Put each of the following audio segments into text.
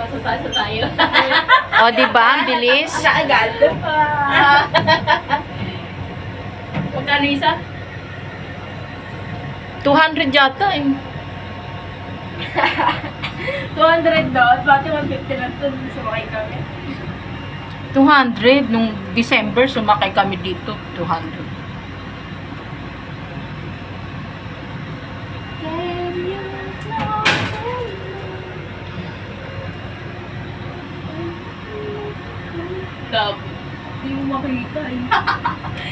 Masasasa tayo. O, diba? Ang bilis. Kaagad. Magkano isa? 200 yata eh. 200 doon. Pati 150 lang doon. Sumakay kami. 200. Nung December, sumakay kami dito. 200. Labo. Hindi mo makita eh.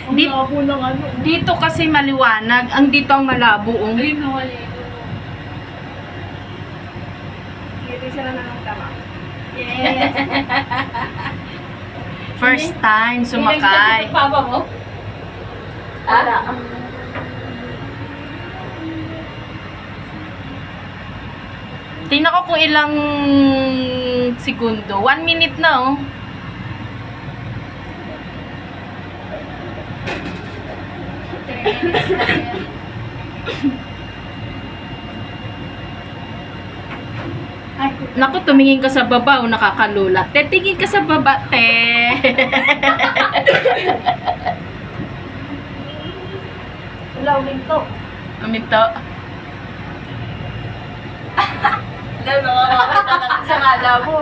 Ang Di- labo ng ano. Dito kasi maliwanag. Ang dito ang malabo. Ay, nawali ito. Hindi sila na ng tama. Yes. First time sumakay. Papa mo? Wala. Tingnan ko kung ilang segundo. 1 minute na oh. Ay, Naku, tumingin ka sa baba o nakakalula. Te, tingin ka sa baba, te. wala uminto. Uminto. Wala, nakakakita natin sa kala mo.